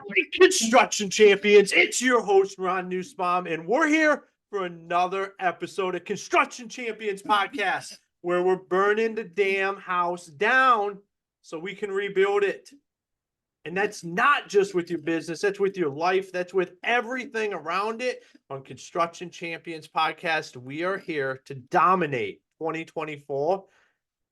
right, construction champions, it's your host, Ron Nussbaum, and we're here for another episode of Construction Champions Podcast, where we're burning the damn house down so we can rebuild it. And that's not just with your business, that's with your life, that's with everything around it. On Construction Champions Podcast, we are here to dominate 2024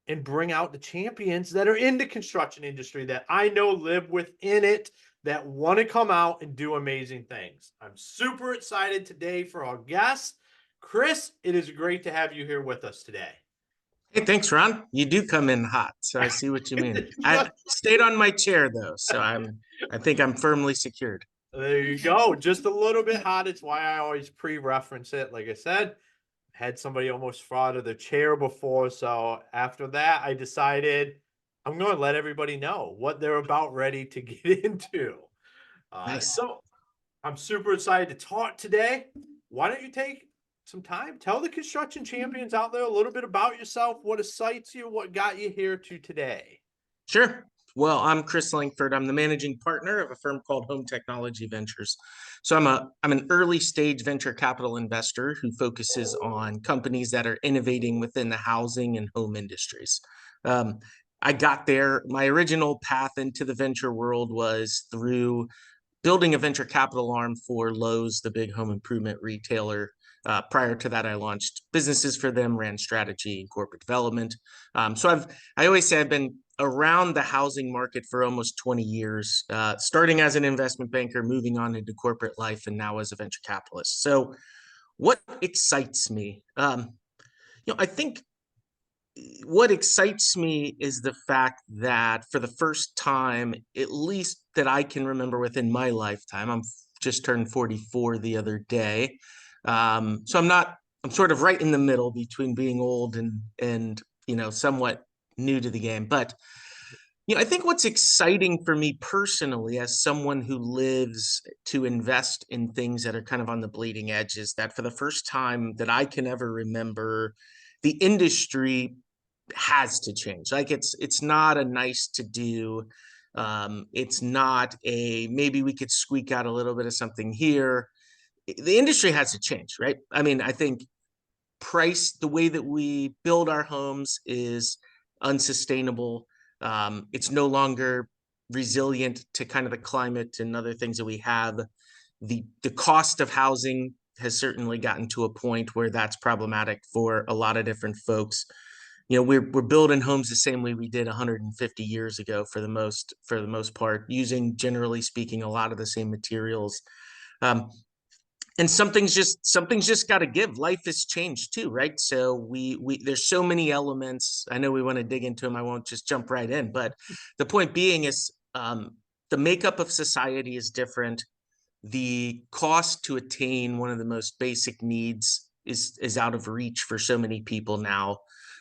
and bring out the champions that are in the construction industry that I know live within it, that want to come out and do amazing things. I'm super excited today for our guest. Chris, it is great to have you here with us today. Hey, thanks, Ron. You do come in hot, so I see what you mean. I stayed on my chair though, so I think I'm firmly secured. There you go. Just a little bit hot. It's why I always pre-reference it. Like I said, had somebody almost fall out of the chair before. So after that, I decided I'm going to let everybody know what they're about ready to get into. Nice. So I'm super excited to talk today. Why don't you take some time? Tell the construction champions out there a little bit about yourself, what excites you, what got you here to today. Sure. Well, I'm Chris Langford. I'm the managing partner of a firm called Home Technology Ventures. So I'm an early stage venture capital investor who focuses on companies that are innovating within the housing and home industries. Um, I got there. My original path into the venture world was through building a venture capital arm for Lowe's, the big home improvement retailer. Prior to that, I launched businesses for them, ran strategy and corporate development. I always say I've been around the housing market for almost 20 years, starting as an investment banker, moving on into corporate life, and now as a venture capitalist. So what excites me? I think what excites me is the fact that for the first time, at least that I can remember within my lifetime, I'm just turned 44 the other day. So I'm sort of right in the middle between being old and somewhat new to the game. But I think what's exciting for me personally, as someone who lives to invest in things that are kind of on the bleeding edge, is that for the first time that I can ever remember, the industry has to change. Like it's not a nice to do. It's not a maybe we could squeak out a little bit of something here. The industry has to change, right? I mean, I think the way that we build our homes is unsustainable. It's no longer resilient to kind of the climate and other things that we have. The cost of housing has certainly gotten to a point where that's problematic for a lot of different folks. We're building homes the same way we did 150 years ago for the most part, using, generally speaking, a lot of the same materials. And something's just got to give. Life has changed too, right? So we there's so many elements. I know we want to dig into them. I won't just jump right in, but the point being is the makeup of society is different. The cost to attain one of the most basic needs is out of reach for so many people now.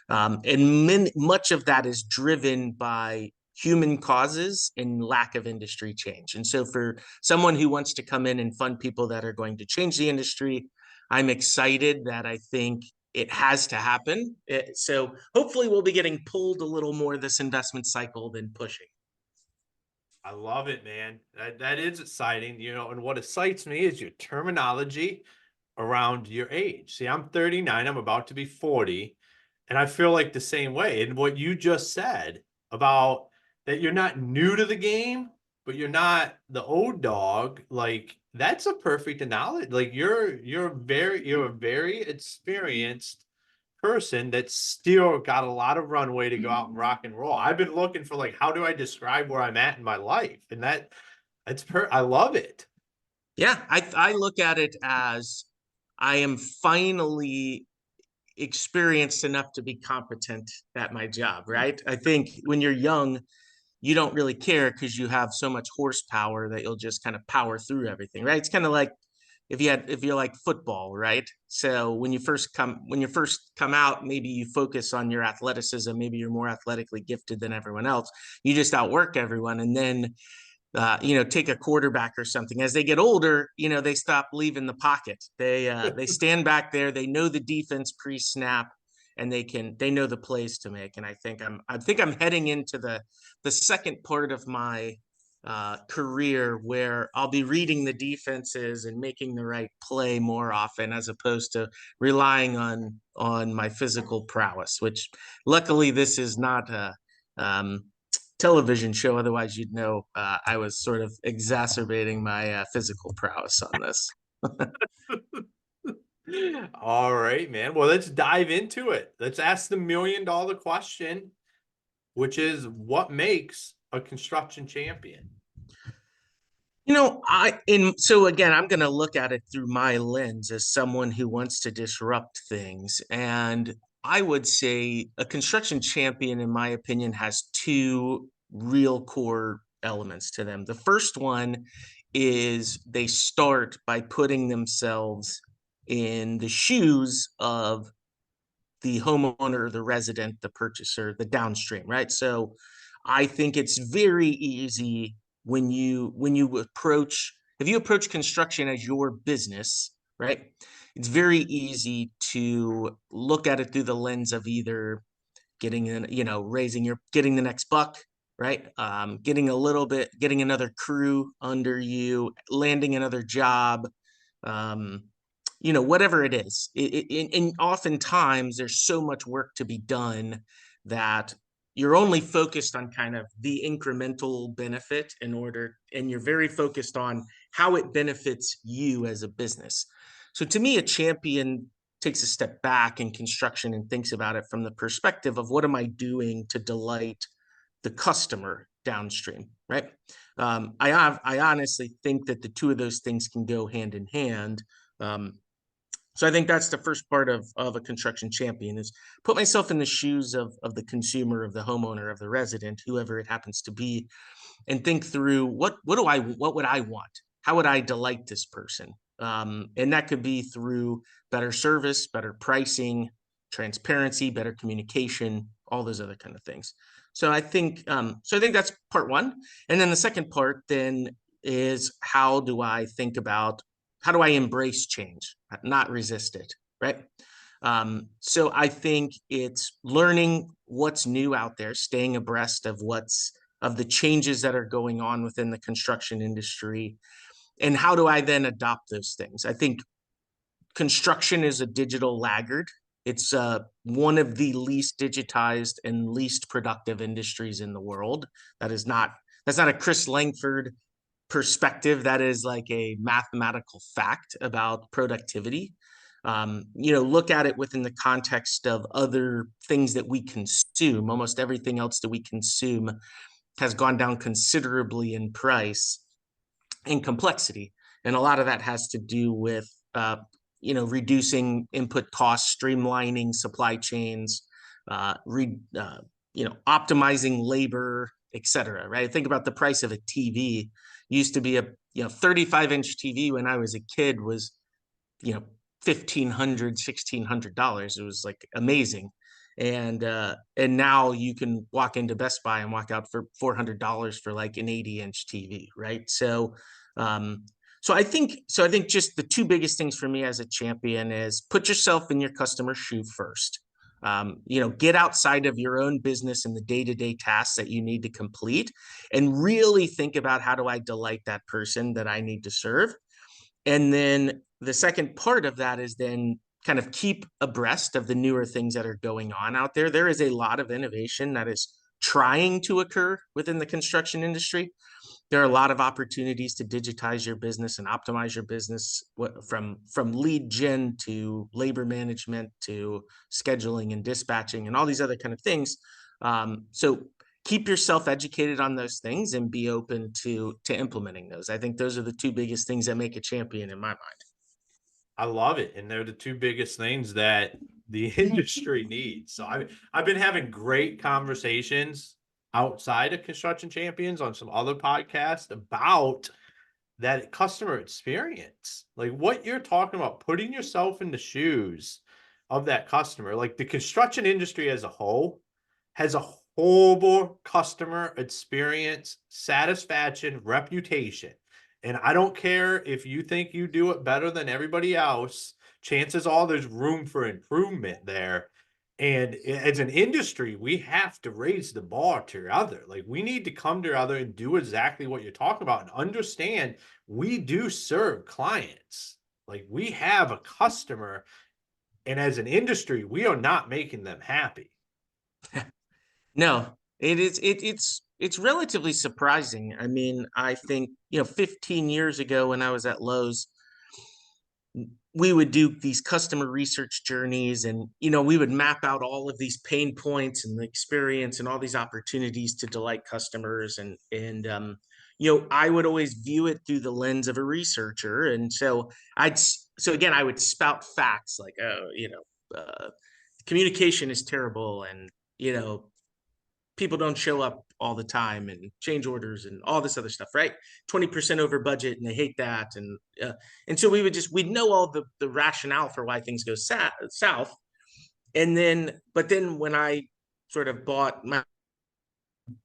And much of that is driven by human causes and lack of industry change. And so for someone who wants to come in and fund people that are going to change the industry, I'm excited that I think it has to happen. So hopefully we'll be getting pulled a little more this investment cycle than pushing. I love it, man. That is exciting, and what excites me is your terminology around your age. See, I'm 39, I'm about to be 40, and I feel like the same way. And what you just said about that you're not new to the game, but you're not the old dog, like that's a perfect analogy. Like you're a very experienced person that's still got a lot of runway to go out and rock and roll. I've been looking for like how do I describe where I'm at in my life? And I love it. Yeah, I look at it as I am finally experienced enough to be competent at my job, right? I think when you're young, you don't really care because you have so much horsepower that you'll just kind of power through everything, right? It's kind of like if you're like football, right? So when you first come out, maybe you focus on your athleticism, maybe you're more athletically gifted than everyone else. You just outwork everyone, and then take a quarterback or something. As they get older, they stop leaving the pocket. They stand back there. They know the defense pre-snap, and they know the plays to make. And I think I'm heading into the second part of my career where I'll be reading the defenses and making the right play more often, as opposed to relying on my physical prowess. Which, luckily, this is not a television show. Otherwise, you'd know I was sort of exacerbating my physical prowess on this. All right, man. Well, let's dive into it. Let's ask the $1,000,000 question, which is what makes a construction champion? So again, I'm going to look at it through my lens as someone who wants to disrupt things. And I would say a construction champion, in my opinion, has two real core elements to them. The first one is they start by putting themselves in the shoes of the homeowner, the resident, the purchaser, the downstream, right? So I think it's very easy when you approach if you approach construction as your business, right? It's very easy to look at it through the lens of either getting in, getting the next buck, right? Getting another crew under you, landing another job, um, whatever it is. And oftentimes there's so much work to be done that you're only focused on kind of the incremental benefit and you're very focused on how it benefits you as a business. So to me, a champion takes a step back in construction and thinks about it from the perspective of what am I doing to delight the customer downstream, right? I honestly think that the two of those things can go hand in hand. Um, so I think that's the first part of a construction champion is put myself in the shoes of the consumer, of the homeowner, of the resident, whoever it happens to be, and think through what would I want? How would I delight this person? And that could be through better service, better pricing, transparency, better communication, all those other kind of things. So I think that's part one. And then the second part then is how do I embrace change, not resist it, right? So I think it's learning what's new out there, staying abreast of the changes that are going on within the construction industry, and how do I then adopt those things? I think construction is a digital laggard. It's one of the least digitized and least productive industries in the world. That's not a Chris Langford perspective. That is like a mathematical fact about productivity. Look at it within the context of other things that we consume. Almost everything else that we consume has gone down considerably in price and complexity. And a lot of that has to do with, reducing input costs, streamlining supply chains, optimizing labor, et cetera, right? Think about the price of a TV. Used to be a 35-inch TV when I was a kid was, $1,500, $1,600. It was like amazing. And now you can walk into Best Buy and walk out for $400 for like an 80-inch TV, right? So I think just the two biggest things for me as a champion is put yourself in your customer's shoe first. Get outside of your own business and the day-to-day tasks that you need to complete, and really think about how do I delight that person that I need to serve. And then the second part of that is then kind of keep abreast of the newer things that are going on out there. There is a lot of innovation that is trying to occur within the construction industry. There are a lot of opportunities to digitize your business and optimize your business, from lead gen to labor management to scheduling and dispatching and all these other kind of things. So keep yourself educated on those things and be open to implementing those. I think those are the two biggest things that make a champion in my mind. I love it, and they're the two biggest things that the industry needs. So I've been having great conversations outside of Construction Champions on some other podcasts about that customer experience. Like what you're talking about, putting yourself in the shoes of that customer. Like the construction industry as a whole has a horrible customer experience, satisfaction, reputation. And I don't care if you think you do it better than everybody else, chances are there's room for improvement there. And as an industry, we have to raise the bar to other. Like we need to come to other and do exactly what you're talking about and understand we do serve clients. Like we have a customer, and as an industry, we are not making them happy. No, it's relatively surprising. I mean, I think, 15 years ago when I was at Lowe's, we would do these customer research journeys, and we would map out all of these pain points and the experience and all these opportunities to delight customers, and I would always view it through the lens of a researcher. And so again, I would spout facts like, oh, communication is terrible, and people don't show up all the time, and change orders and all this other stuff, right? 20% over budget, and they hate that. And so we'd know all the rationale for why things go south. But then when I sort of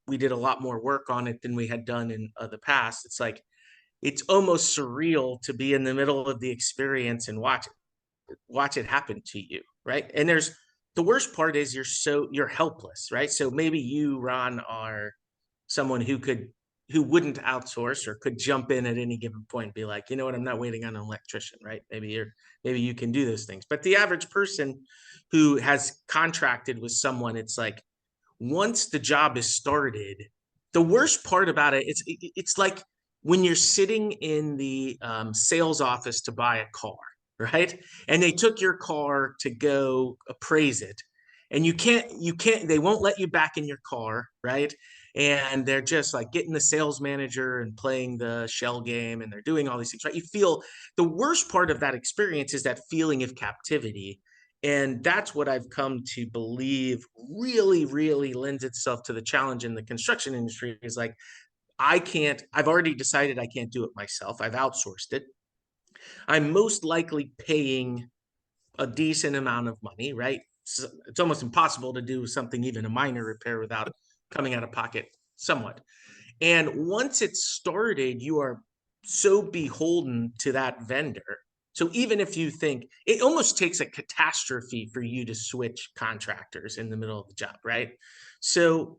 we did a lot more work on it than we had done in the past. It's like, it's almost surreal to be in the middle of the experience and watch it happen to you, right? And the worst part is you're helpless, right? So maybe you, Ron, are someone who wouldn't outsource or could jump in at any given point and be like, you know what, I'm not waiting on an electrician, right? Maybe you can do those things. But the average person who has contracted with someone, it's like, once the job is started, the worst part about it's like when you're sitting in the sales office to buy a car, right? And they took your car to go appraise it, and you can't, they won't let you back in your car, right? And they're just like getting the sales manager and playing the shell game, and they're doing all these things, right? You feel the worst part of that experience is that feeling of captivity. And that's what I've come to believe really, really lends itself to the challenge in the construction industry is like, I've already decided I can't do it myself. I've outsourced it. I'm most likely paying a decent amount of money, right? So it's almost impossible to do something, even a minor repair, without coming out of pocket somewhat. And once it's started, you are so beholden to that vendor. So even if you think it almost takes a catastrophe for you to switch contractors in the middle of the job, right? So,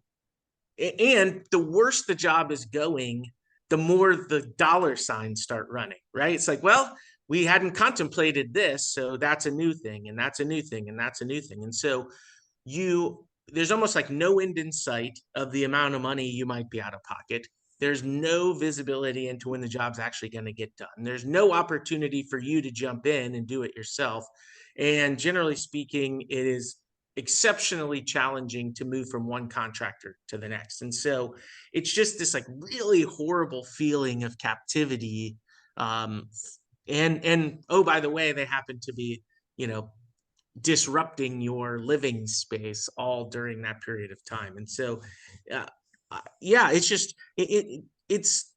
and the worse the job is going, the more the dollar signs start running, right? It's like, well, we hadn't contemplated this, so that's a new thing, and that's a new thing, and that's a new thing. And so there's almost like no end in sight of the amount of money you might be out of pocket. There's no visibility into when the job's actually going to get done. There's no opportunity for you to jump in and do it yourself. And generally speaking, it is exceptionally challenging to move from one contractor to the next. And so it's just this like really horrible feeling of captivity. And oh, by the way, they happen to be, disrupting your living space all during that period of time. And so, yeah, it's just, it's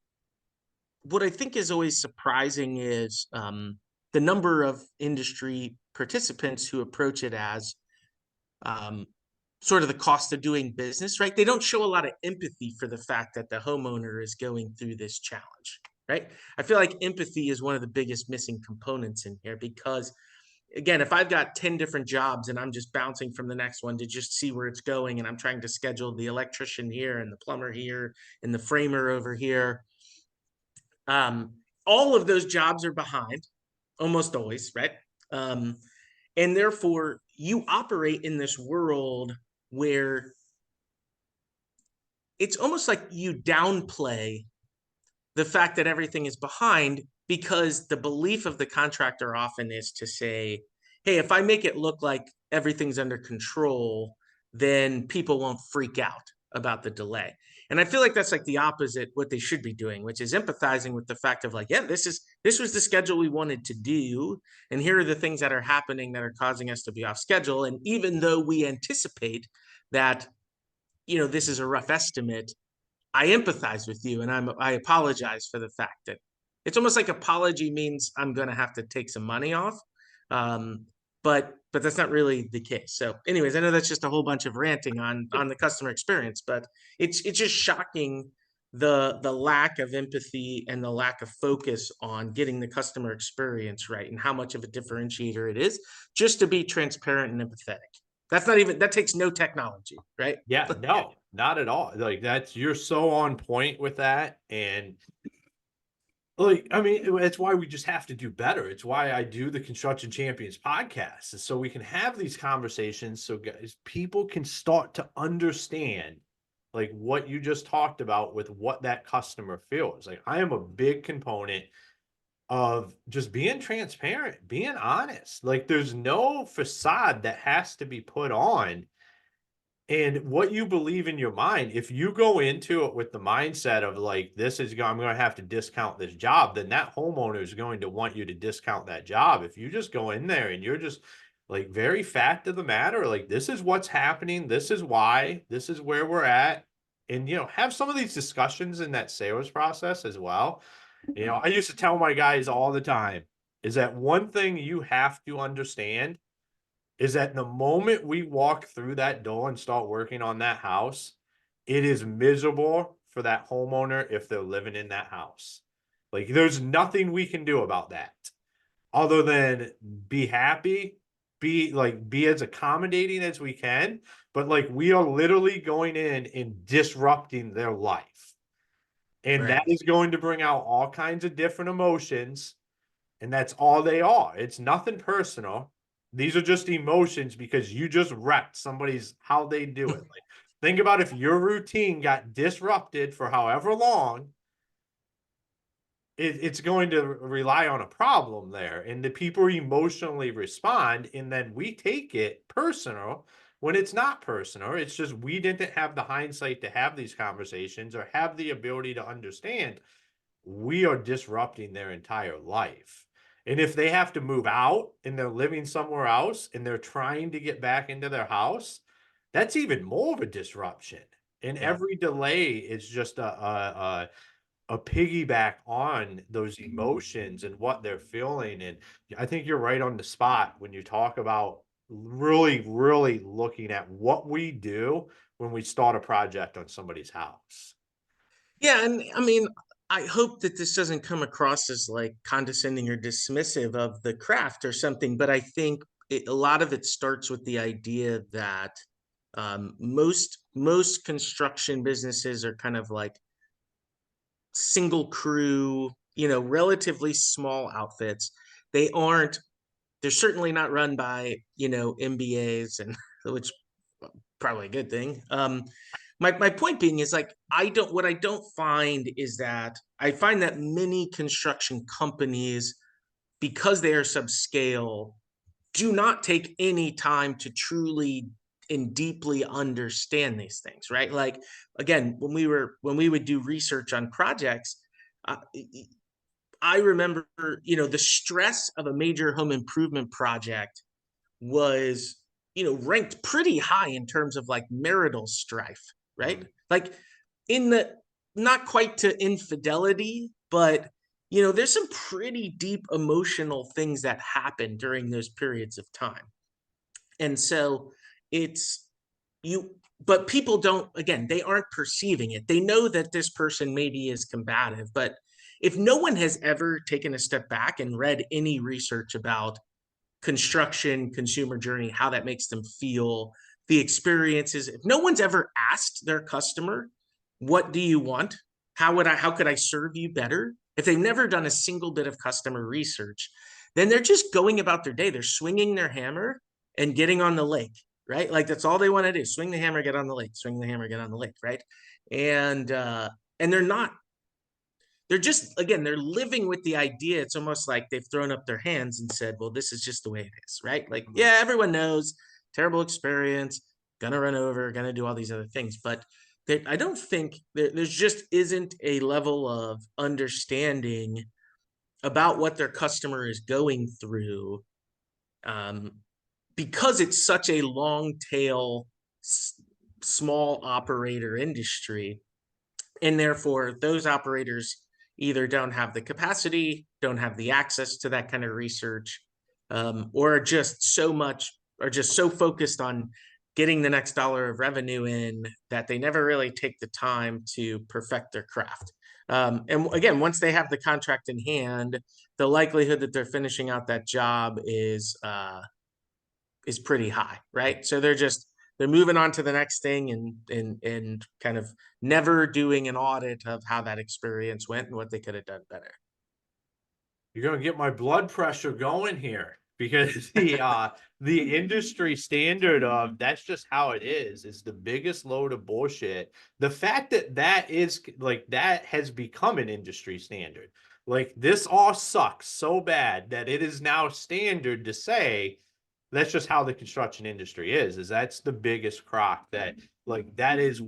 what I think is always surprising is the number of industry participants who approach it as sort of the cost of doing business, right? They don't show a lot of empathy for the fact that the homeowner is going through this challenge, right? I feel like empathy is one of the biggest missing components in here because, again, if I've got 10 different jobs and I'm just bouncing from the next one to just see where it's going, and I'm trying to schedule the electrician here and the plumber here and the framer over here, all of those jobs are behind almost always, right? And therefore you operate in this world where it's almost like you downplay the fact that everything is behind, because the belief of the contractor often is to say, hey, if I make it look like everything's under control, then people won't freak out about the delay. And I feel like that's like the opposite what they should be doing, which is empathizing with the fact of like, yeah, this was the schedule we wanted to do, and here are the things that are happening that are causing us to be off schedule. And even though we anticipate that, this is a rough estimate, I empathize with you, and I apologize for the fact that it's almost like apology means I'm going to have to take some money off. But that's not really the case. So anyways, I know that's just a whole bunch of ranting on the customer experience, but it's just shocking the lack of empathy and the lack of focus on getting the customer experience right, and how much of a differentiator it is just to be transparent and empathetic. That takes no technology, right? Yeah, no, not at all. Like you're so on point with that. And like, I mean, it's why we just have to do better. It's why I do the Construction Champions podcast, is so we can have these conversations, so guys, people can start to understand like what you just talked about with what that customer feels. Like, I am a big component of just being transparent, being honest. Like, there's no facade that has to be put on, and what you believe in your mind. If you go into it with the mindset of like, I'm going to have to discount this job, then that homeowner is going to want you to discount that job. If you just go in there and you're just like very fact of the matter, like, this is what's happening, this is why, this is where we're at, and have some of these discussions in that sales process as well. I used to tell my guys all the time is that one thing you have to understand is that the moment we walk through that door and start working on that house, it is miserable for that homeowner if they're living in that house. Like, there's nothing we can do about that other than be happy, be as accommodating as we can. But like, we are literally going in and disrupting their life. And Right. that is going to bring out all kinds of different emotions, and that's all they are. It's nothing personal. These are just emotions because you just wrecked somebody's how they do it. Like, think about if your routine got disrupted for however long, it's going to rely on a problem there. And the people emotionally respond, and then we take it personal when it's not personal. It's just we didn't have the hindsight to have these conversations or have the ability to understand we are disrupting their entire life. And if they have to move out and they're living somewhere else and they're trying to get back into their house, that's even more of a disruption. And Yeah. every delay is just a piggyback on those emotions and what they're feeling. And I think you're right on the spot when you talk about really, really looking at what we do when we start a project on somebody's house. Yeah, and I mean, I hope that this doesn't come across as like condescending or dismissive of the craft or something, but I think a lot of it starts with the idea that most construction businesses are kind of like single crew, relatively small outfits. They aren't. They're certainly not run by MBAs, and which probably a good thing. My point being is like what I don't find is that I find that many construction companies, because they are subscale, do not take any time to truly and deeply understand these things, right? Like, again, when we would do research on projects, uh, I remember, the stress of a major home improvement project was, ranked pretty high in terms of like marital strife, right? Mm. Like, in the not quite to infidelity, but there's some pretty deep emotional things that happen during those periods of time. And so it's you, but people don't, again, they aren't perceiving it. They know that this person maybe is combative, but if no one has ever taken a step back and read any research about construction, consumer journey, how that makes them feel, the experiences, if no one's ever asked their customer, what do you want? How could I serve you better? If they've never done a single bit of customer research, then they're just going about their day. They're swinging their hammer and getting on the lake, right? Like, that's all they want to do: swing the hammer, get on the lake, swing the hammer, get on the lake, right? And they're not, they're just, again, they're living with the idea. It's almost like they've thrown up their hands and said, well, this is just the way it is, right? Like, yeah, everyone knows, terrible experience, gonna run over, gonna do all these other things. But I don't think there's just isn't a level of understanding about what their customer is going through, um, because it's such a long tail, small operator industry. And therefore, those operators either don't have the capacity, don't have the access to that kind of research, or are just so focused on getting the next dollar of revenue in that they never really take the time to perfect their craft. And again, once they have the contract in hand, the likelihood that they're finishing out that job is is pretty high, right? So they're moving on to the next thing and kind of never doing an audit of how that experience went and what they could have done better. You're gonna get my blood pressure going here because the industry standard of that's just how it is the biggest load of bullshit. The fact that that is like that has become an industry standard. Like this all sucks so bad that it is now standard to say that's just how the construction industry is that's the biggest crock that like that is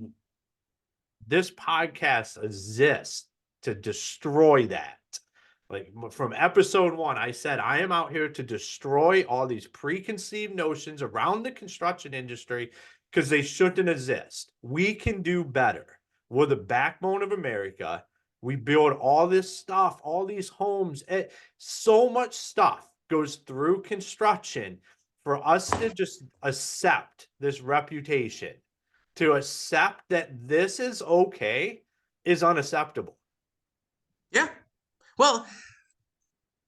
this podcast exists to destroy that. Like from episode one, I said, I am out here to destroy all these preconceived notions around the construction industry because they shouldn't exist. We can do better. We're the backbone of America. We build all this stuff, all these homes. So much stuff goes through construction for us to just accept this reputation, to accept that this is okay, is unacceptable. Yeah. Well,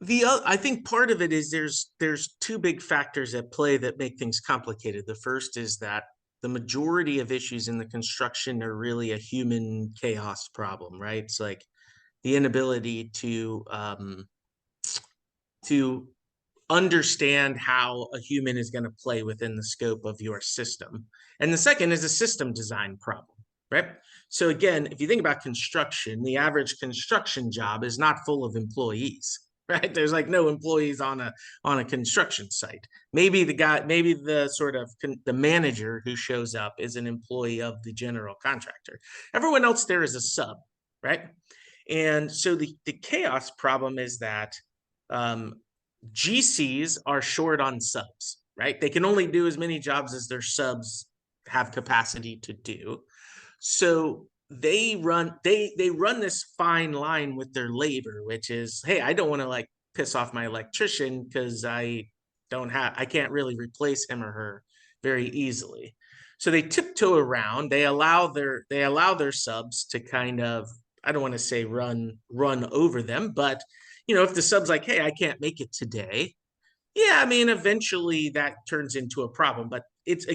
I think part of it is there's two big factors at play that make things complicated. The first is that the majority of issues in the construction are really a human chaos problem, right? It's like the inability to understand how a human is going to play within the scope of your system. And the second is a system design problem, right? So again, if you think about construction, the average construction job is not full of employees, right? There's like no employees on a construction site. Maybe the sort of the manager who shows up is an employee of the general contractor. Everyone else there is a sub, right? And so the chaos problem is that GCs are short on subs, right? They can only do as many jobs as their subs have capacity to do. So they run this fine line with their labor, which is, hey, I don't want to like piss off my electrician because I can't really replace him or her very easily. So they tiptoe around. They allow their subs to kind of, I don't want to say run over them, but if the sub's like, hey, I can't make it today, yeah, I mean, eventually that turns into a problem, but it's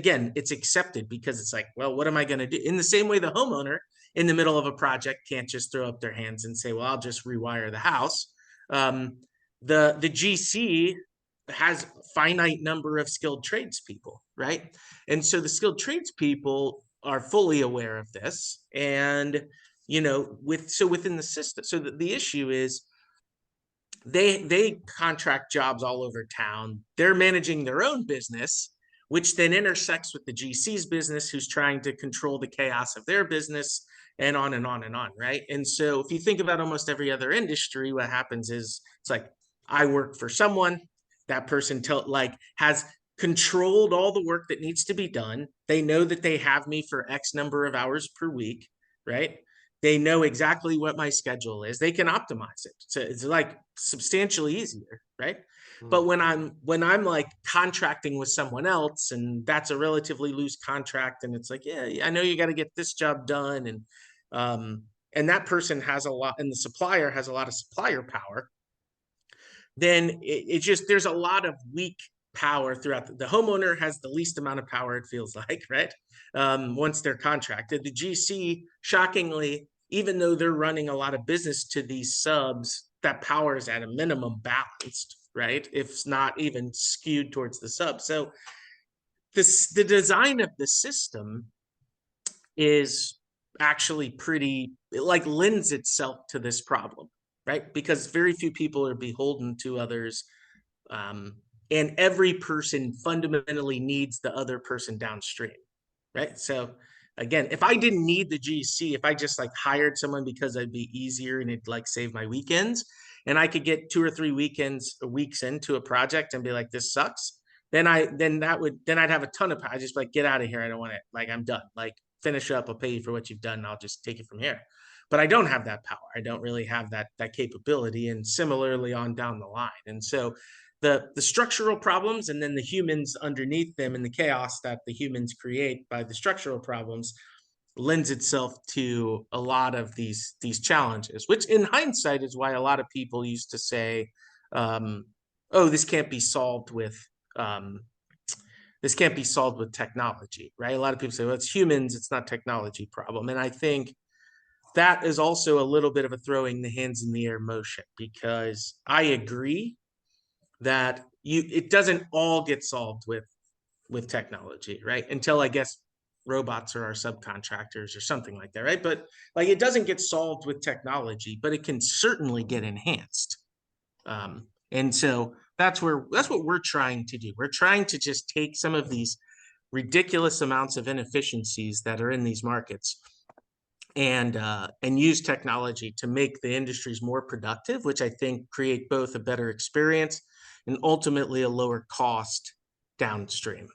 accepted because it's like, well, what am I going to do? In the same way, the homeowner in the middle of a project can't just throw up their hands and say, well, I'll just rewire the house. The GC has a finite number of skilled tradespeople, right? And so the skilled tradespeople are fully aware of this. And, within the system, so the issue is, they contract jobs all over town. They're managing their own business, which then intersects with the GC's business, who's trying to control the chaos of their business, and on and on and on, right? And so if you think about almost every other industry, what happens is it's like, I work for someone, that person has controlled all the work that needs to be done. They know that they have me for X number of hours per week, right? They know exactly what my schedule is. They can optimize it. So it's like substantially easier, right? But when I'm like contracting with someone else, and that's a relatively loose contract, and it's like, yeah, I know you got to get this job done, and that person has a lot, and the supplier has a lot of supplier power, then it just, there's a lot of weak power throughout. The homeowner has the least amount of power, it feels like, right? Once they're contracted. The GC, shockingly, even though they're running a lot of business to these subs, that power is at a minimum balanced, right? If it's not even skewed towards the sub. So the design of the system is actually pretty, it like lends itself to this problem, right? Because very few people are beholden to others. And every person fundamentally needs the other person downstream, right? So again, if I didn't need the GC, if I just like hired someone because it'd be easier and it'd like save my weekends, and I could get 2 or 3 weeks into a project and be like, this sucks, then I'd have a ton of power. I just like, get out of here. I don't want it. Like, I'm done. Like, finish up. I'll pay you for what you've done. And I'll just take it from here. But I don't have that power. I don't really have that capability. And similarly on down the line. And so the structural problems, and then the humans underneath them, and the chaos that the humans create by the structural problems, lends itself to a lot of these challenges, which in hindsight is why a lot of people used to say, oh, this can't be solved with this can't be solved with technology, right? A lot of people say, well, it's humans, it's not technology problem. And I think that is also a little bit of a throwing the hands in the air motion, because I agree that it doesn't all get solved with technology, right? Until, I guess, robots are our subcontractors or something like that, right? But like, it doesn't get solved with technology, but it can certainly get enhanced. And so that's what we're trying to do. We're trying to just take some of these ridiculous amounts of inefficiencies that are in these markets and use technology to make the industries more productive, which I think create both a better experience and ultimately a lower cost downstream.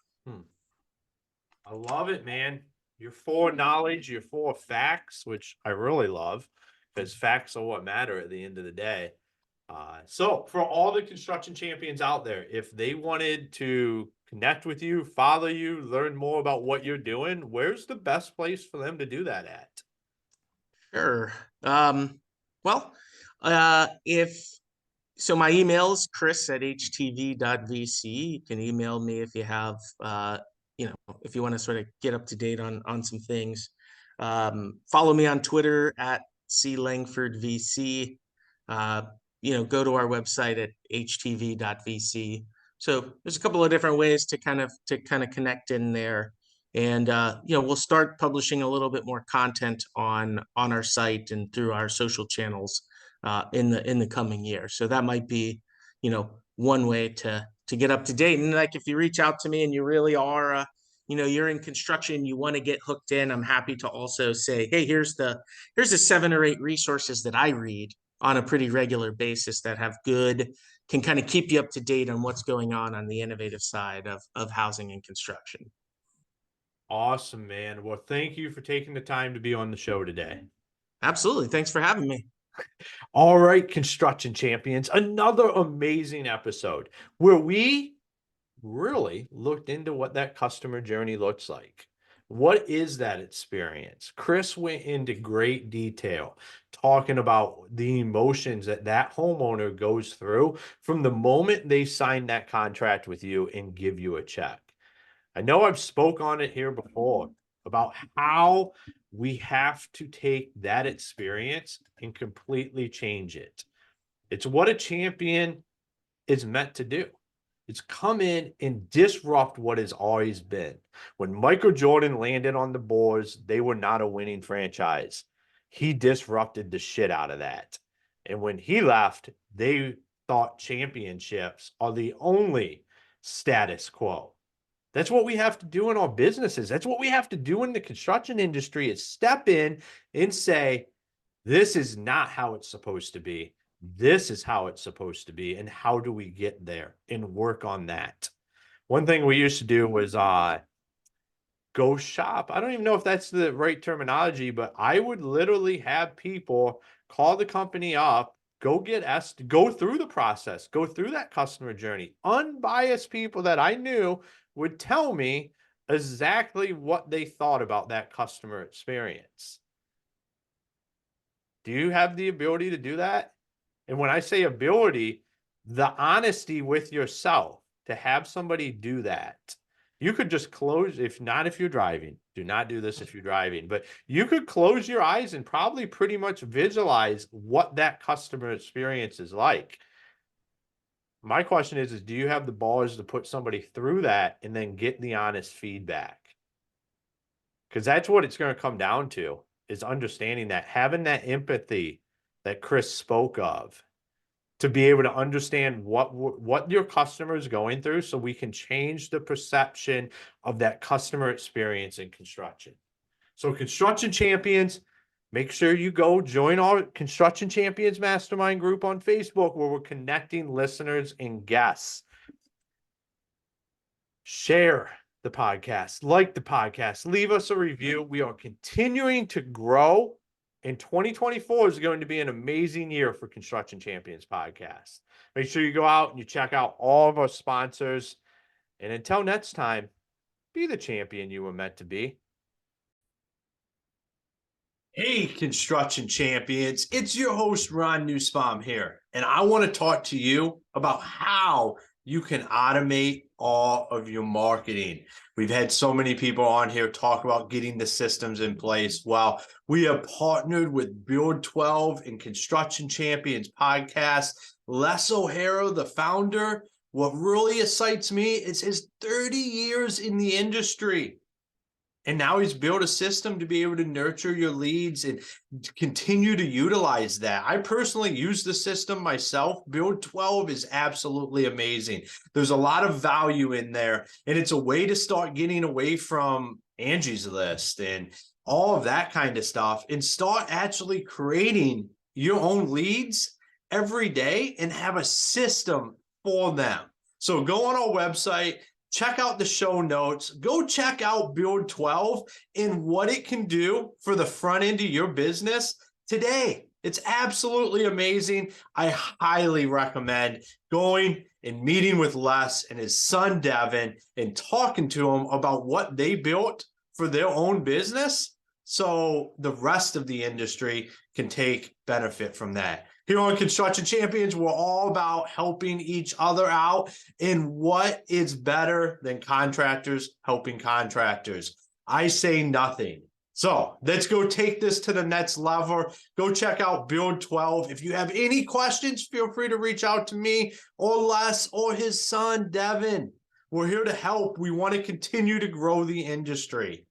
I love it, man. You're for knowledge, you're for facts, which I really love, because facts are what matter at the end of the day. So for all the construction champions out there, if they wanted to connect with you, follow you, learn more about what you're doing, where's the best place for them to do that at? Sure. Well, if so, my email is chris@htv.vc. You can email me if you have, if you want to sort of get up to date on some things. Follow me on Twitter at CLangfordVC. Go to our website at htv.vc. So there's a couple of different ways to kind of connect in there. And we'll start publishing a little bit more content on our site and through our social channels in the coming year. So that might be, one way to get up to date. And like, if you reach out to me and you really are, you're in construction, you want to get hooked in, I'm happy to also say, hey, here's the 7 or 8 resources that I read on a pretty regular basis that can kind of keep you up to date on what's going on the innovative side of housing and construction. Awesome, man. Well, thank you for taking the time to be on the show today. Absolutely. Thanks for having me. All right, construction champions, another amazing episode where we really looked into what that customer journey looks like. What is that experience? Chris went into great detail talking about the emotions that homeowner goes through from the moment they sign that contract with you and give you a check. I know I've spoke on it here before about how we have to take that experience and completely change it. It's what a champion is meant to do. It's come in and disrupt what has always been. When Michael Jordan landed on the Bulls, they were not a winning franchise. He disrupted the shit out of that. And when he left, they thought championships are the only status quo. That's what we have to do in our businesses. That's what we have to do in the construction industry, is step in and say, this is not how it's supposed to be. This is how it's supposed to be. And how do we get there and work on that? One thing we used to do was go shop. I don't even know if that's the right terminology, but I would literally have people call the company up, go through the process, go through that customer journey. Unbiased people that I knew would tell me exactly what they thought about that customer experience. Do you have the ability to do that? And when I say ability, the honesty with yourself to have somebody do that. You could just close, if you're driving, do not do this if you're driving, but you could close your eyes and probably pretty much visualize what that customer experience is like. My question is do you have the balls to put somebody through that and then get the honest feedback? Because that's what it's going to come down to, is understanding that, having that empathy that Chris spoke of, to be able to understand what your customer is going through so we can change the perception of that customer experience in construction. So construction champions, make sure you go join our Construction Champions Mastermind group on Facebook, where we're connecting listeners and guests. Share the podcast, like the podcast, leave us a review. We are continuing to grow, and 2024 is going to be an amazing year for Construction Champions Podcast. Make sure you go out and you check out all of our sponsors. And until next time, be the champion you were meant to be. Hey, construction champions, it's your host, Ron Nussbaum here, and I want to talk to you about how you can automate all of your marketing. We've had so many people on here talk about getting the systems in place. Well, we have partnered with Build 12 and Construction Champions podcast. Les O'Hara, the founder, what really excites me is his 30 years in the industry. And now he's built a system to be able to nurture your leads and continue to utilize that. I personally use the system myself. Build 12 is absolutely amazing. There's a lot of value in there, and it's a way to start getting away from Angie's List and all of that kind of stuff and start actually creating your own leads every day and have a system for them. So go on our website, check out the show notes, go check out Build 12 and what it can do for the front end of your business today. It's absolutely amazing. I highly recommend going and meeting with Les and his son, Devin, and talking to him about what they built for their own business so the rest of the industry can take benefit from that. Here on Construction Champions, we're all about helping each other out. And what is better than contractors helping contractors? I say nothing. So let's go take this to the next level. Go check out Build 12. If you have any questions, feel free to reach out to me or Les or his son, Devin. We're here to help. We want to continue to grow the industry.